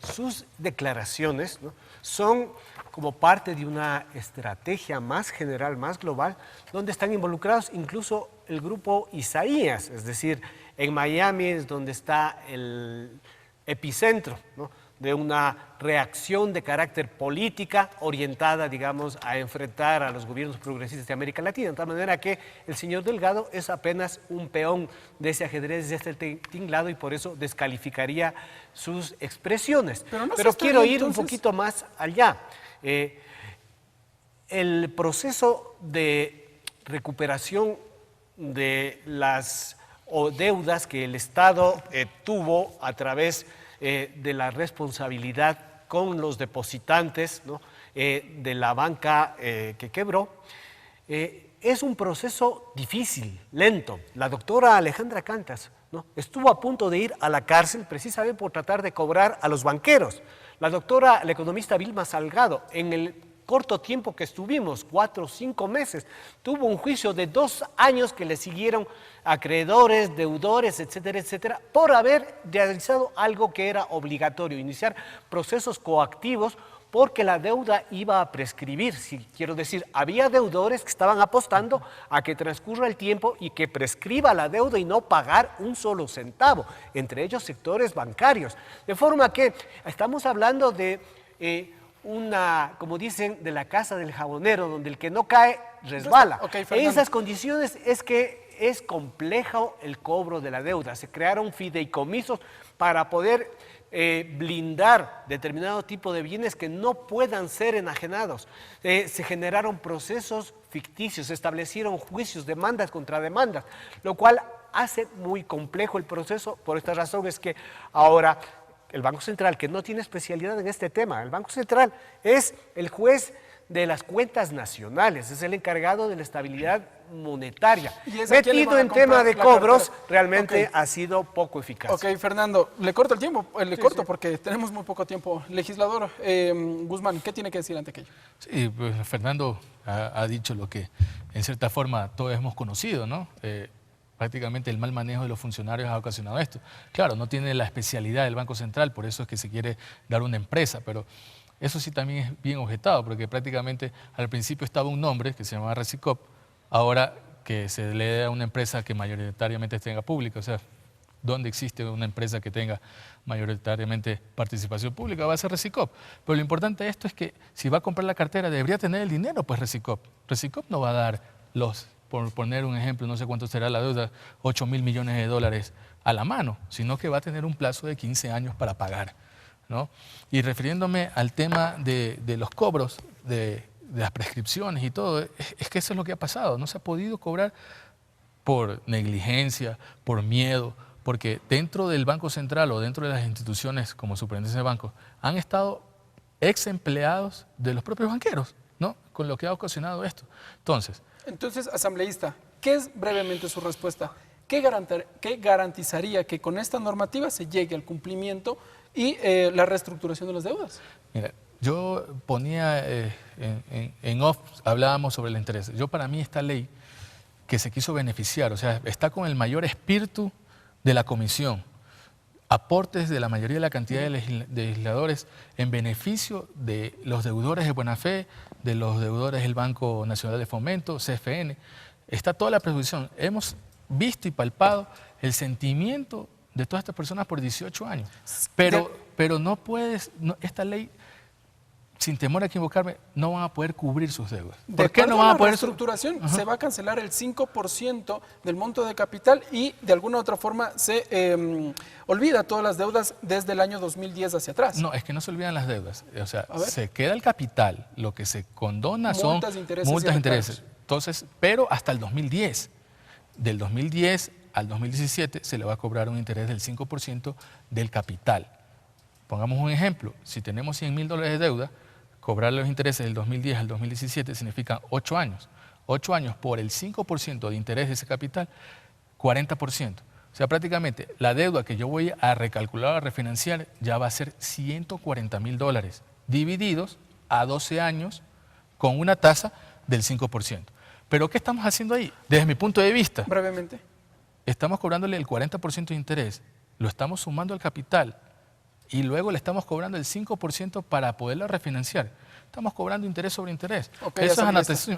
sus declaraciones, ¿no?, son como parte de una estrategia más general, más global, donde están involucrados incluso el grupo Isaías, es decir, en Miami es donde está el epicentro, ¿no?, de una reacción de carácter política orientada, digamos, a enfrentar a los gobiernos progresistas de América Latina, de tal manera que el señor Delgado es apenas un peón de ese ajedrez, de este tinglado, y por eso descalificaría sus expresiones. Pero quiero ir un poquito más allá. El proceso de recuperación de las deudas que el Estado tuvo a través de la responsabilidad con los depositantes, ¿no?, de la banca que quebró, es un proceso difícil, lento. La doctora Alejandra Cantas, ¿no?, estuvo a punto de ir a la cárcel precisamente por tratar de cobrar a los banqueros. La economista Vilma Salgado, en el corto tiempo que estuvimos, 4 o 5 meses, tuvo un juicio de 2 años que le siguieron acreedores, deudores, etcétera, etcétera, por haber realizado algo que era obligatorio, iniciar procesos coactivos, porque la deuda iba a prescribir. Quiero decir, había deudores que estaban apostando a que transcurra el tiempo y que prescriba la deuda y no pagar un solo centavo, entre ellos sectores bancarios. De forma que estamos hablando de como dicen, de la casa del jabonero, donde el que no cae resbala. En esas condiciones es que es complejo el cobro de la deuda. Se crearon fideicomisos para poder blindar determinado tipo de bienes que no puedan ser enajenados. Se generaron procesos ficticios, se establecieron juicios, demandas contra demandas, lo cual hace muy complejo el proceso. Por esta razón es que ahora el Banco Central, que no tiene especialidad en este tema, el Banco Central es el juez de las cuentas nacionales, es el encargado de la estabilidad monetaria. Metido en tema de cobros, realmente ha sido poco eficaz. Ok, Fernando, le corto el tiempo, corto porque tenemos muy poco tiempo. Legislador Guzmán, ¿qué tiene que decir ante aquello? Sí, pues Fernando ha dicho lo que en cierta forma todos hemos conocido, ¿no? Prácticamente el mal manejo de los funcionarios ha ocasionado esto. Claro, no tiene la especialidad del Banco Central, por eso es que se quiere dar una empresa, pero eso sí también es bien objetado, porque prácticamente al principio estaba un nombre que se llamaba Recicop, ahora que se le da a una empresa que mayoritariamente tenga pública, o sea, ¿dónde existe una empresa que tenga mayoritariamente participación pública? Va a ser Recicop. Pero lo importante de esto es que si va a comprar la cartera, debería tener el dinero, pues Recicop. Recicop no va a dar por poner un ejemplo, no sé cuánto será la deuda, 8.000 millones de dólares a la mano, sino que va a tener un plazo de 15 años para pagar, ¿no? Y refiriéndome al tema de los cobros, de las prescripciones y todo, es que eso es lo que ha pasado. No se ha podido cobrar por negligencia, por miedo, porque dentro del Banco Central o dentro de las instituciones como Superintendencia de Bancos han estado ex empleados de los propios banqueros, ¿no?, con lo que ha ocasionado esto. Entonces, asambleísta, ¿qué es brevemente su respuesta? ¿Qué garantizaría que con esta normativa se llegue al cumplimiento y la reestructuración de las deudas? Mira, yo ponía en off, hablábamos sobre el interés. Para mí esta ley que se quiso beneficiar, o sea, está con el mayor espíritu de la comisión, aportes de la mayoría de la cantidad de legisladores en beneficio de los deudores de buena fe, de los deudores del Banco Nacional de Fomento, CFN. Está toda la presunción. Hemos visto y palpado el sentimiento de todas estas personas por 18 años. Pero no puedes, esta ley sin temor a equivocarme, no van a poder cubrir sus deudas. ¿Por qué no van a poder? Reestructuración, se va a cancelar el 5% del monto de capital y de alguna u otra forma se olvida todas las deudas desde el año 2010 hacia atrás. No, es que no se olvidan las deudas. O sea, se queda el capital, lo que se condona son multas de intereses. Entonces, pero hasta el 2010. Del 2010 al 2017 se le va a cobrar un interés del 5% del capital. Pongamos un ejemplo, si tenemos $100.000 de deuda, cobrar los intereses del 2010 al 2017 significa 8 años. 8 años por el 5% de interés de ese capital, 40%. O sea, prácticamente la deuda que yo voy a recalcular, a refinanciar, ya va a ser $140.000, divididos a 12 años con una tasa del 5%. ¿Pero qué estamos haciendo ahí? Desde mi punto de vista, brevemente, estamos cobrándole el 40% de interés, lo estamos sumando al capital, y luego le estamos cobrando el 5% para poderla refinanciar. Estamos cobrando interés sobre interés. Eso es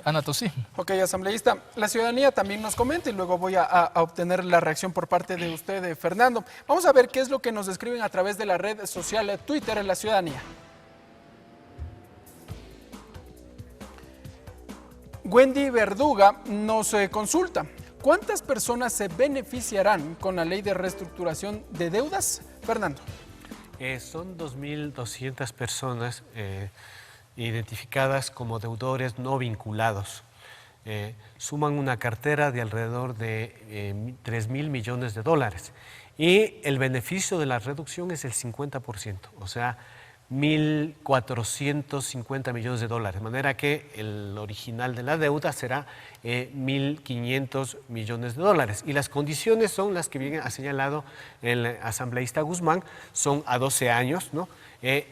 anatocismo. Ok, asambleísta. La ciudadanía también nos comenta y luego voy a obtener la reacción por parte de usted, Fernando. Vamos a ver qué es lo que nos escriben a través de la red social Twitter en la ciudadanía. Wendy Verduga nos consulta. ¿Cuántas personas se beneficiarán con la ley de reestructuración de deudas? Fernando. Son 2.200 personas identificadas como deudores no vinculados. Suman una cartera de alrededor de 3.000 millones de dólares. Y el beneficio de la reducción es el 50%, o sea, 1.450 millones de dólares. De manera que el original de la deuda será 1.500 millones de dólares. Y las condiciones son las que ha señalado el asambleísta Guzmán, son a 12 años, ¿no?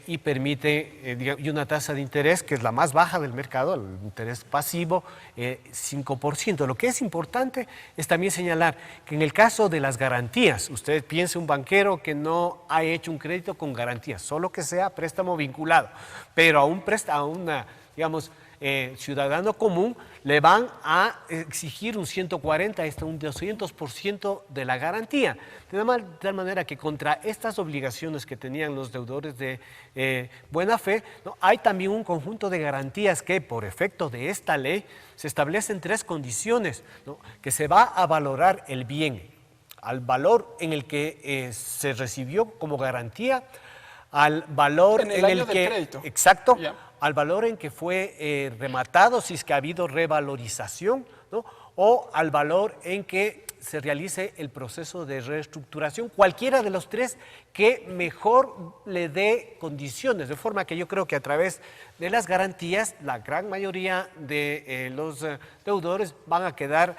Y permite y una tasa de interés que es la más baja del mercado, el interés pasivo, 5%. Lo que es importante es también señalar que en el caso de las garantías, usted piense un banquero que no ha hecho un crédito con garantías, solo que sea préstamo vinculado, pero a un ciudadano común le van a exigir un 140 hasta un 200% de la garantía. De tal manera que contra estas obligaciones que tenían los deudores de buena fe, ¿no? Hay también un conjunto de garantías que por efecto de esta ley se establecen 3 condiciones, ¿no? Que se va a valorar el bien, al valor en el que se recibió como garantía, al valor en el que... crédito. Exacto. Yeah. Al valor en que fue rematado, si es que ha habido revalorización, ¿no? O al valor en que se realice el proceso de reestructuración, cualquiera de los 3 que mejor le dé condiciones, de forma que yo creo que a través de las garantías la gran mayoría de los deudores van a quedar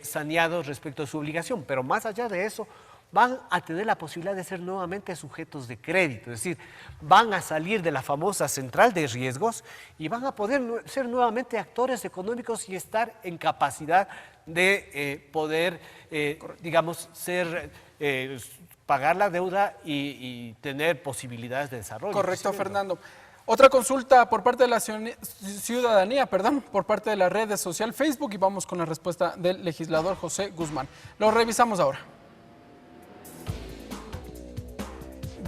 saneados respecto a su obligación, pero más allá de eso, van a tener la posibilidad de ser nuevamente sujetos de crédito, es decir, van a salir de la famosa central de riesgos y van a poder ser nuevamente actores económicos y estar en capacidad de poder, pagar la deuda y tener posibilidades de desarrollo. Correcto, Fernando. Otra consulta por parte de la ciudadanía, por parte de la red social Facebook, y vamos con la respuesta del legislador José Guzmán. Lo revisamos ahora.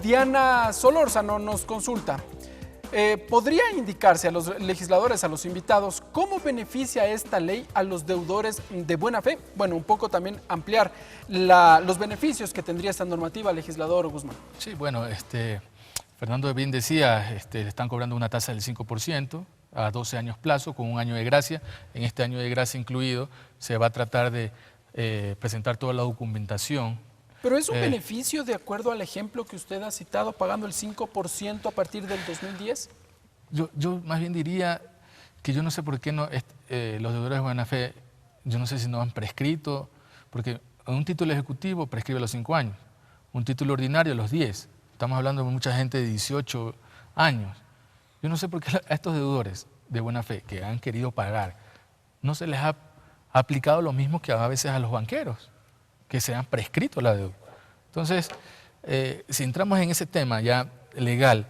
Diana Solórzano nos consulta. ¿Podría indicarse a los legisladores, a los invitados, cómo beneficia esta ley a los deudores de buena fe? Bueno, un poco también ampliar los beneficios que tendría esta normativa, legislador Guzmán. Sí, bueno, Fernando bien decía, están cobrando una tasa del 5% a 12 años plazo, con un año de gracia. En este año de gracia incluido, se va a tratar de presentar toda la documentación. Pero es un beneficio de acuerdo al ejemplo que usted ha citado, pagando el 5% a partir del 2010. Yo más bien diría que yo no sé por qué no, los deudores de buena fe, yo no sé si no han prescrito, porque un título ejecutivo prescribe a los 5 años, un título ordinario a los 10. Estamos hablando de mucha gente de 18 años. Yo no sé por qué a estos deudores de buena fe que han querido pagar, no se les ha aplicado lo mismo que a veces a los banqueros, que se han prescrito la deuda. Entonces, si entramos en ese tema ya legal,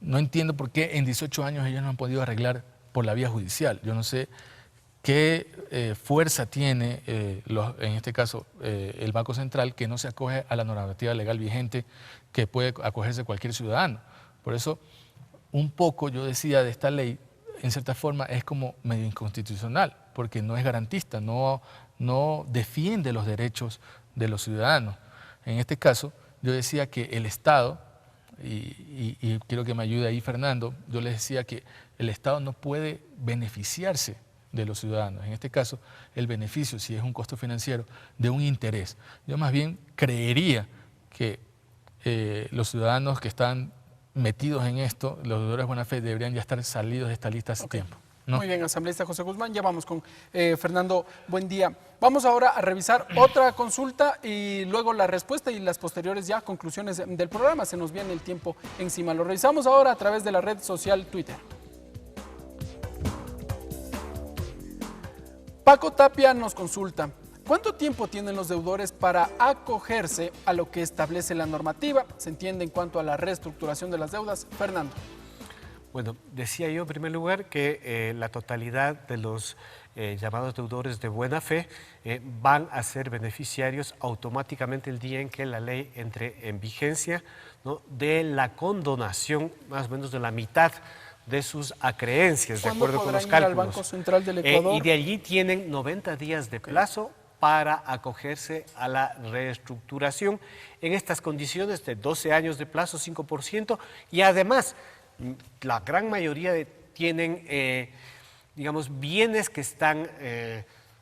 no entiendo por qué en 18 años ellos no han podido arreglar por la vía judicial. Yo no sé qué fuerza tiene, en este caso, el Banco Central, que no se acoge a la normativa legal vigente que puede acogerse cualquier ciudadano. Por eso, un poco, yo decía, de esta ley, en cierta forma es como medio inconstitucional, porque no es garantista, no defiende los derechos de los ciudadanos. En este caso, yo decía que el Estado, y quiero que me ayude ahí Fernando, yo les decía que el Estado no puede beneficiarse de los ciudadanos. En este caso, el beneficio, si es un costo financiero, de un interés. Yo más bien creería que los ciudadanos que están metidos en esto, los deudores de buena fe, deberían ya estar salidos de esta lista hace tiempo, ¿no? Muy bien, asambleísta José Guzmán, ya vamos con Fernando Buendía. Vamos ahora a revisar otra consulta y luego la respuesta y las posteriores ya conclusiones del programa. Se nos viene el tiempo encima. Lo revisamos ahora a través de la red social Twitter. Paco Tapia nos consulta: ¿cuánto tiempo tienen los deudores para acogerse a lo que establece la normativa? Se entiende en cuanto a la reestructuración de las deudas. Fernando. Bueno, decía yo en primer lugar que la totalidad de los llamados deudores de buena fe van a ser beneficiarios automáticamente el día en que la ley entre en vigencia, ¿no?, de la condonación más o menos de la mitad de sus acreencias, de acuerdo con los cálculos. ¿Cuándo podrán ir al Banco Central del Ecuador? Y de allí tienen 90 días de plazo para acogerse a la reestructuración en estas condiciones de 12 años de plazo, 5%, y además la gran mayoría tienen, digamos, bienes que están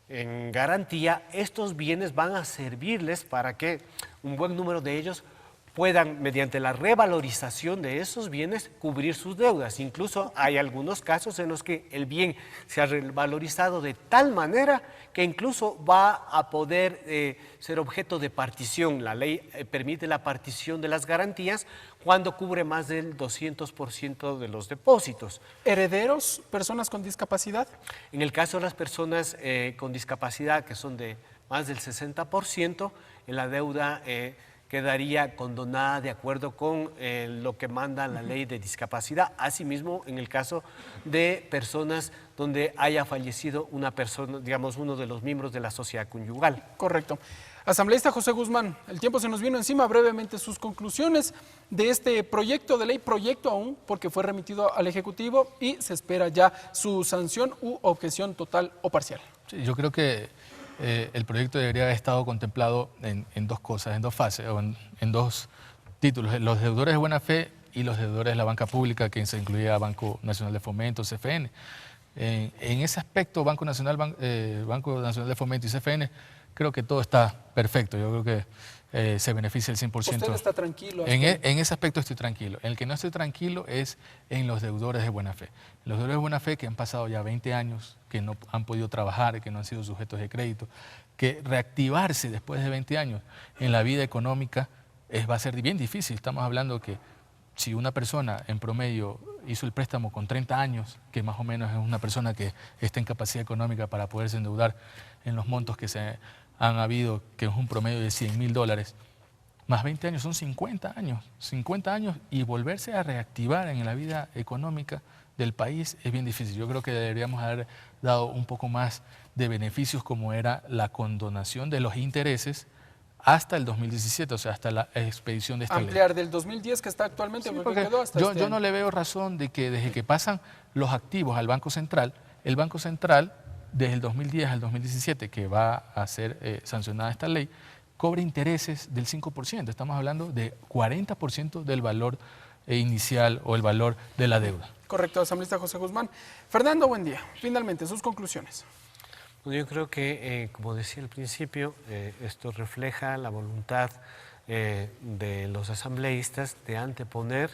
en garantía. Estos bienes van a servirles para que un buen número de ellos puedan, mediante la revalorización de esos bienes, cubrir sus deudas. Incluso hay algunos casos en los que el bien se ha revalorizado de tal manera que incluso va a poder ser objeto de partición. La ley permite la partición de las garantías cuando cubre más del 200% de los depósitos. ¿Herederos, personas con discapacidad? En el caso de las personas con discapacidad, que son de más del 60%, en la deuda quedaría condonada de acuerdo con lo que manda la ley de discapacidad. Asimismo, en el caso de personas donde haya fallecido una persona, digamos, uno de los miembros de la sociedad conyugal. Correcto. Asambleísta José Guzmán, el tiempo se nos vino encima. Brevemente sus conclusiones de este proyecto de ley, proyecto aún, porque fue remitido al Ejecutivo y se espera ya su sanción u objeción total o parcial. Sí, yo creo que el proyecto debería haber estado contemplado en dos cosas, en dos fases, o en dos títulos: los deudores de buena fe y los deudores de la banca pública, que se incluía Banco Nacional de Fomento, CFN. En ese aspecto, Banco Nacional de Fomento y CFN, creo que todo está perfecto. Yo creo que se beneficia el 100%. ¿Usted está tranquilo? En ese aspecto estoy tranquilo. En el que no estoy tranquilo es en los deudores de buena fe. Los deudores de buena fe que han pasado ya 20 años, que no han podido trabajar, que no han sido sujetos de crédito, que reactivarse después de 20 años en la vida económica va a ser bien difícil. Estamos hablando que si una persona en promedio hizo el préstamo con 30 años, que más o menos es una persona que está en capacidad económica para poderse endeudar en los montos que se han habido, que es un promedio de $100.000, más 20 años son 50 años, y volverse a reactivar en la vida económica del país es bien difícil. Yo creo que deberíamos haber dado un poco más de beneficios, como era la condonación de los intereses hasta el 2017, o sea, hasta la expedición de esta ley. Ampliar del 2010 que está actualmente, Sí, porque quedó hasta yo no le veo razón de que desde que pasan los activos al Banco Central, el Banco Central, desde el 2010 al 2017, que va a ser sancionada esta ley, cobre intereses del 5%. Estamos hablando de 40% del valor inicial o el valor de la deuda. Correcto, asambleísta José Guzmán. Fernando, buen día. Finalmente, sus conclusiones. Bueno, yo creo que, como decía al principio, esto refleja la voluntad de los asambleístas de anteponer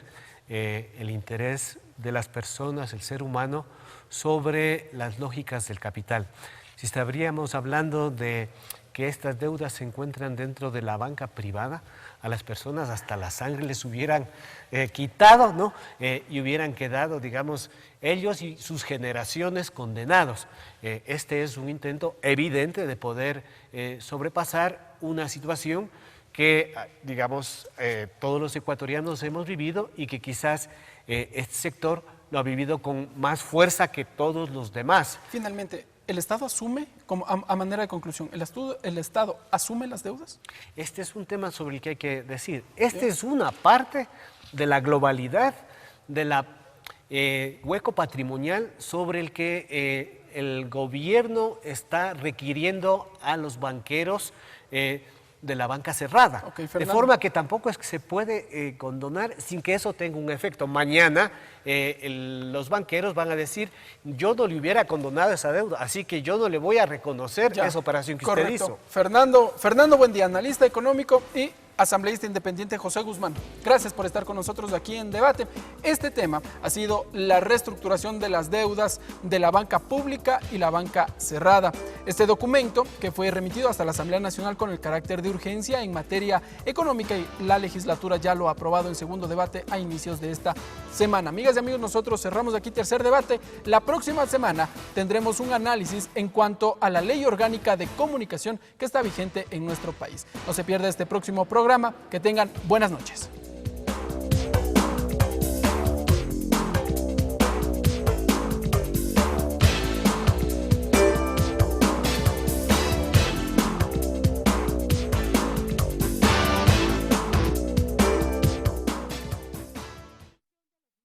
el interés de las personas, el ser humano, sobre las lógicas del capital. Si estaríamos hablando de que estas deudas se encuentran dentro de la banca privada, a las personas hasta la sangre les hubieran quitado, ¿no? Y hubieran quedado, digamos, ellos y sus generaciones condenados. Este es un intento evidente de poder sobrepasar una situación que, digamos, todos los ecuatorianos hemos vivido y que quizás este sector lo ha vivido con más fuerza que todos los demás. Finalmente, ¿el Estado asume, como a manera de conclusión, el Estado asume las deudas? Este es un tema sobre el que hay que decir. Esta es una parte de la globalidad de la hueco patrimonial sobre el que el gobierno está requiriendo a los banqueros de la banca cerrada, Okay, de forma que tampoco es que se puede condonar sin que eso tenga un efecto. Mañana los banqueros van a decir, yo no le hubiera condonado esa deuda, así que yo no le voy a reconocer esa operación que usted hizo. Fernando, buen día, analista económico y asambleísta independiente José Guzmán. Gracias por estar con nosotros aquí en debate. Este tema ha sido la reestructuración de las deudas de la banca pública y la banca cerrada. Este documento, que fue remitido hasta la Asamblea Nacional con el carácter de urgencia en materia económica, y la legislatura ya lo ha aprobado en segundo debate a inicios de esta semana. Amigas y amigos, nosotros cerramos aquí tercer debate. La próxima semana tendremos un análisis en cuanto a la Ley Orgánica de Comunicación que está vigente en nuestro país. No se pierda este próximo programa. Que tengan buenas noches.